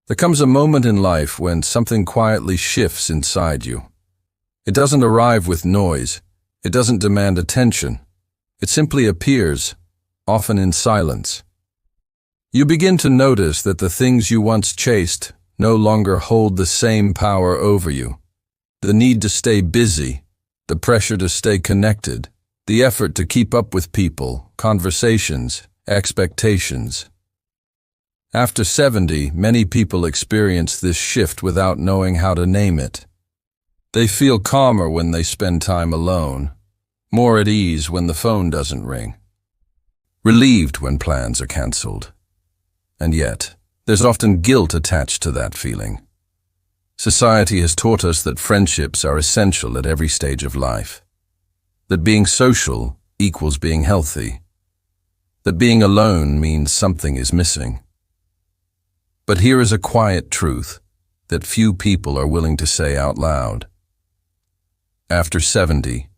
There comes a moment in life when something quietly shifts inside you. It doesn't arrive with noise. It doesn't demand attention. It simply appears, often in silence. You begin to notice that the things you once chased no longer hold the same power over you. The need to stay busy, the pressure to stay connected, the effort to keep up with people, conversations, expectations. After 70, many people experience this shift without knowing how to name it. They feel calmer when they spend time alone, more at ease when the phone doesn't ring, relieved when plans are cancelled. And yet, there's often guilt attached to that feeling. Society has taught us that friendships are essential at every stage of life, that being social equals being healthy, that being alone means something is missing. But here is a quiet truth that few people are willing to say out loud. After 70,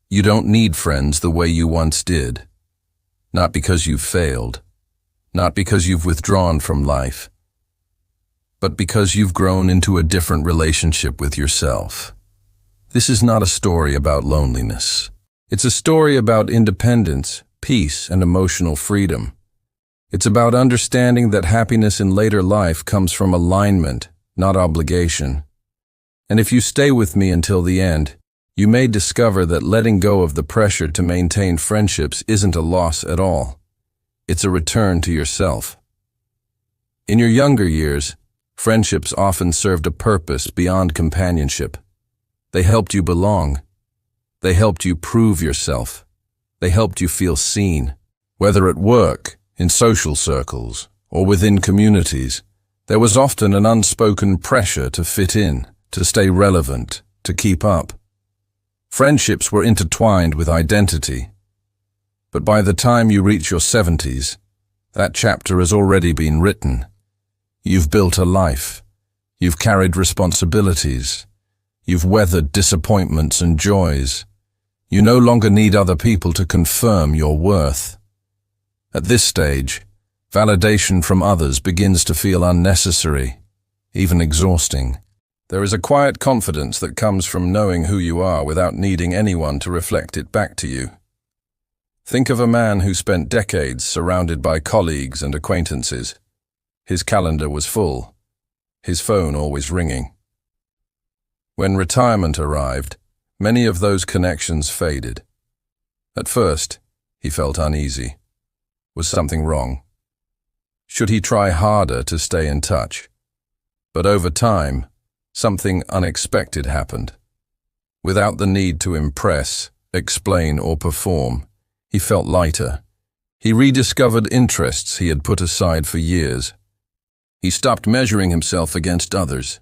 you don't need friends the way you once did. Not because you've failed, not because you've withdrawn from life, but because you've grown into a different relationship with yourself. This is not a story about loneliness. It's a story about independence, peace, and emotional freedom. It's about understanding that happiness in later life comes from alignment, not obligation. And if you stay with me until the end, you may discover that letting go of the pressure to maintain friendships isn't a loss at all. It's a return to yourself. In your younger years, friendships often served a purpose beyond companionship. They helped you belong. They helped you prove yourself. They helped you feel seen. Whether at work, in social circles, or within communities, there was often an unspoken pressure to fit in, to stay relevant, to keep up. Friendships were intertwined with identity. But by the time you reach your 70s, that chapter has already been written. You've built a life. You've carried responsibilities. You've weathered disappointments and joys. You no longer need other people to confirm your worth. At this stage, validation from others begins to feel unnecessary, even exhausting. There is a quiet confidence that comes from knowing who you are without needing anyone to reflect it back to you. Think of a man who spent decades surrounded by colleagues and acquaintances. His calendar was full, his phone always ringing. When retirement arrived, many of those connections faded. At first, he felt uneasy. Was something wrong? Should he try harder to stay in touch? But over time, something unexpected happened. Without the need to impress, explain, or perform, he felt lighter. He rediscovered interests he had put aside for years. He stopped measuring himself against others.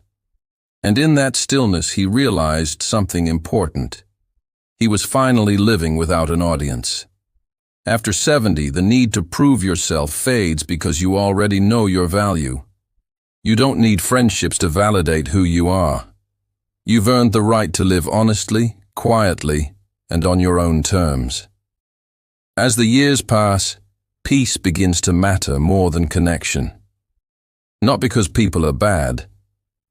And in that stillness, he realized something important. He was finally living without an audience. After 70, the need to prove yourself fades because you already know your value. You don't need friendships to validate who you are. You've earned the right to live honestly, quietly, and on your own terms. As the years pass, peace begins to matter more than connection. Not because people are bad,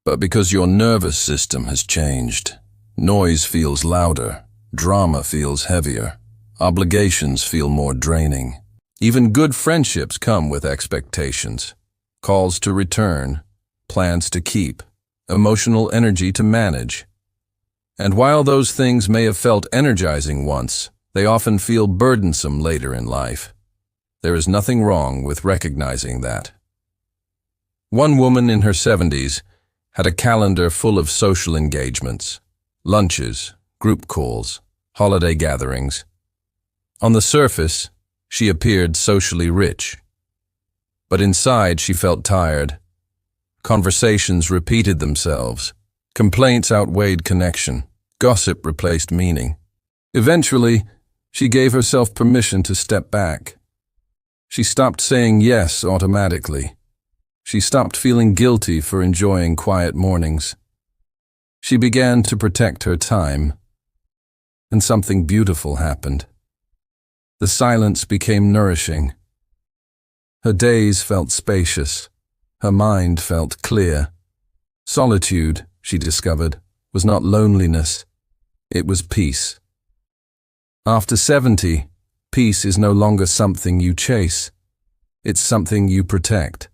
but because your nervous system has changed. Noise feels louder, drama feels heavier. Obligations feel more draining. Even good friendships come with expectations, calls to return, plans to keep, emotional energy to manage. And while those things may have felt energizing once, they often feel burdensome later in life. There is nothing wrong with recognizing that. One woman in her 70s had a calendar full of social engagements, lunches, group calls, holiday gatherings. On the surface, she appeared socially rich. But inside, she felt tired. Conversations repeated themselves. Complaints outweighed connection. Gossip replaced meaning. Eventually, she gave herself permission to step back. She stopped saying yes automatically. She stopped feeling guilty for enjoying quiet mornings. She began to protect her time. And something beautiful happened. The silence became nourishing. Her days felt spacious. Her mind felt clear. Solitude, she discovered, was not loneliness. It was peace. After 70, peace is no longer something you chase. It's something you protect.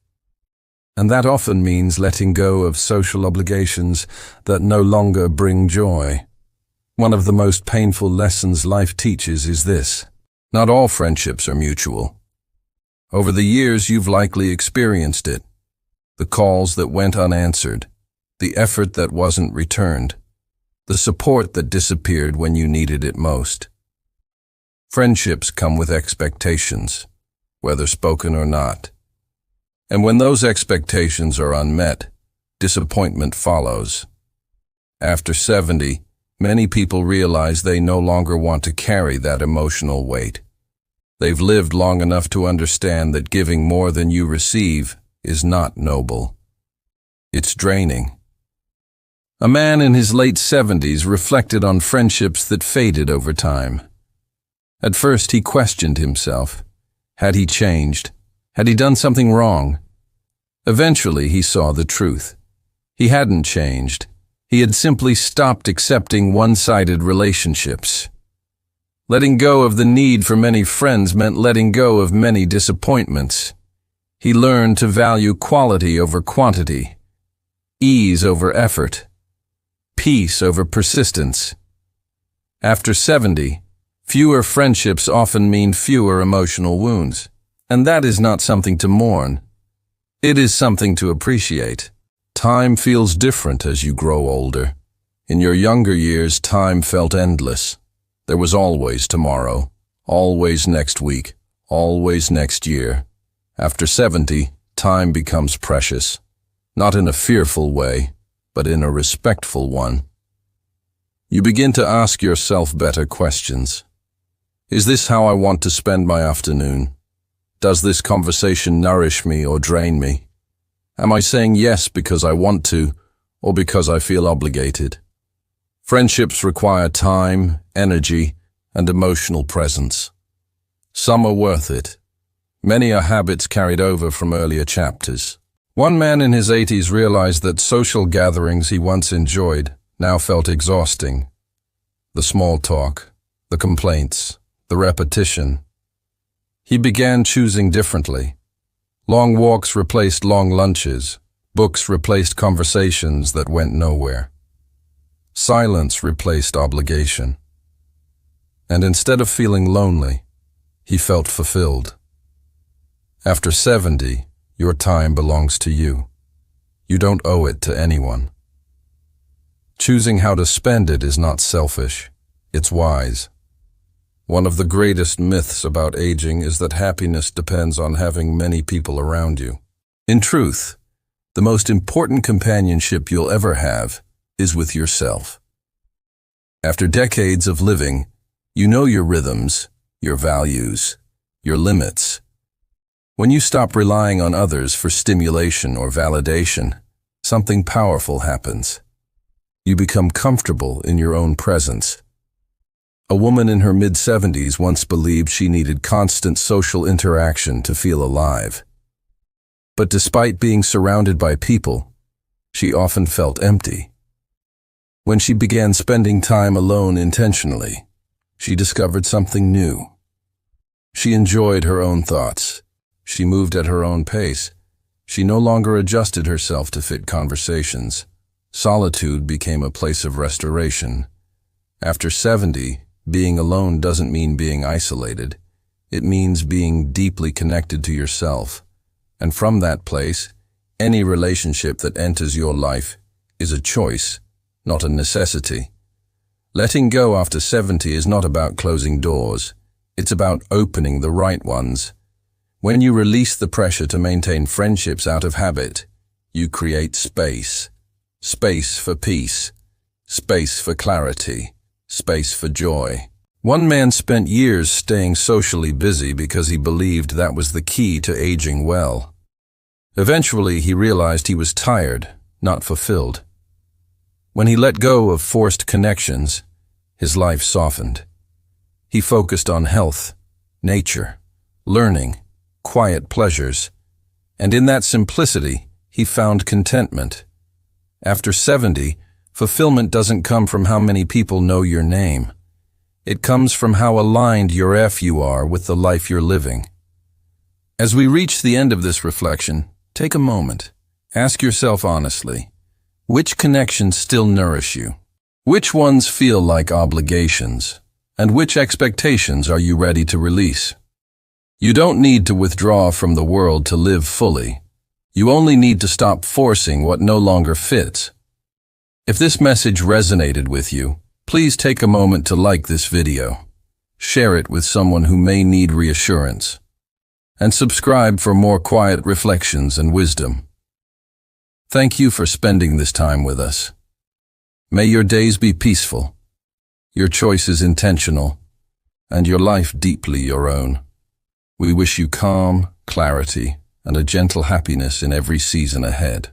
And that often means letting go of social obligations that no longer bring joy. One of the most painful lessons life teaches is this: not all friendships are mutual. Over the years, you've likely experienced it. The calls that went unanswered, the effort that wasn't returned, the support that disappeared when you needed it most. Friendships come with expectations, whether spoken or not. And when those expectations are unmet, disappointment follows. After 70, many people realize they no longer want to carry that emotional weight. They've lived long enough to understand that giving more than you receive is not noble. It's draining. A man in his late 70s reflected on friendships that faded over time. At first, he questioned himself. Had he changed? Had he done something wrong? Eventually, he saw the truth. He hadn't changed. He had simply stopped accepting one-sided relationships. Letting go of the need for many friends meant letting go of many disappointments. He learned to value quality over quantity, ease over effort, peace over persistence. After 70, fewer friendships often mean fewer emotional wounds. And that is not something to mourn. It is something to appreciate. Time feels different as you grow older. In your younger years, time felt endless. There was always tomorrow, always next week, always next year. After 70, time becomes precious. Not in a fearful way, but in a respectful one. You begin to ask yourself better questions. Is this how I want to spend my afternoon? Does this conversation nourish me or drain me? Am I saying yes because I want to, or because I feel obligated? Friendships require time, energy, and emotional presence. Some are worth it. Many are habits carried over from earlier chapters. One man in his 80s realized that social gatherings he once enjoyed now felt exhausting. The small talk, the complaints, the repetition. He began choosing differently. Long walks replaced long lunches. Books replaced conversations that went nowhere. Silence replaced obligation. And instead of feeling lonely, he felt fulfilled. After 70, your time belongs to you. You don't owe it to anyone. Choosing how to spend it is not selfish, it's wise. One of the greatest myths about aging is that happiness depends on having many people around you. In truth, the most important companionship you'll ever have is with yourself. After decades of living, you know your rhythms, your values, your limits. When you stop relying on others for stimulation or validation, something powerful happens. You become comfortable in your own presence. A woman in her mid-70s once believed she needed constant social interaction to feel alive. But despite being surrounded by people, she often felt empty. When she began spending time alone intentionally, she discovered something new. She enjoyed her own thoughts. She moved at her own pace. She no longer adjusted herself to fit conversations. Solitude became a place of restoration. After 70, being alone doesn't mean being isolated. It means being deeply connected to yourself. And from that place, any relationship that enters your life is a choice, not a necessity. Letting go after 70 is not about closing doors. It's about opening the right ones. When you release the pressure to maintain friendships out of habit, you create space. Space for peace. Space for clarity. Space for joy. One man spent years staying socially busy because he believed that was the key to aging well. Eventually, he realized he was tired, not fulfilled. When he let go of forced connections, his life softened. He focused on health, nature, learning, quiet pleasures, and in that simplicity, he found contentment. After 70, fulfillment doesn't come from how many people know your name. It comes from how aligned you are with the life you're living. As we reach the end of this reflection, take a moment. Ask yourself honestly, which connections still nourish you? Which ones feel like obligations? And which expectations are you ready to release? You don't need to withdraw from the world to live fully. You only need to stop forcing what no longer fits. If this message resonated with you, please take a moment to like this video. Share it with someone who may need reassurance. And subscribe for more quiet reflections and wisdom. Thank you for spending this time with us. May your days be peaceful, your choices intentional, and your life deeply your own. We wish you calm, clarity, and a gentle happiness in every season ahead.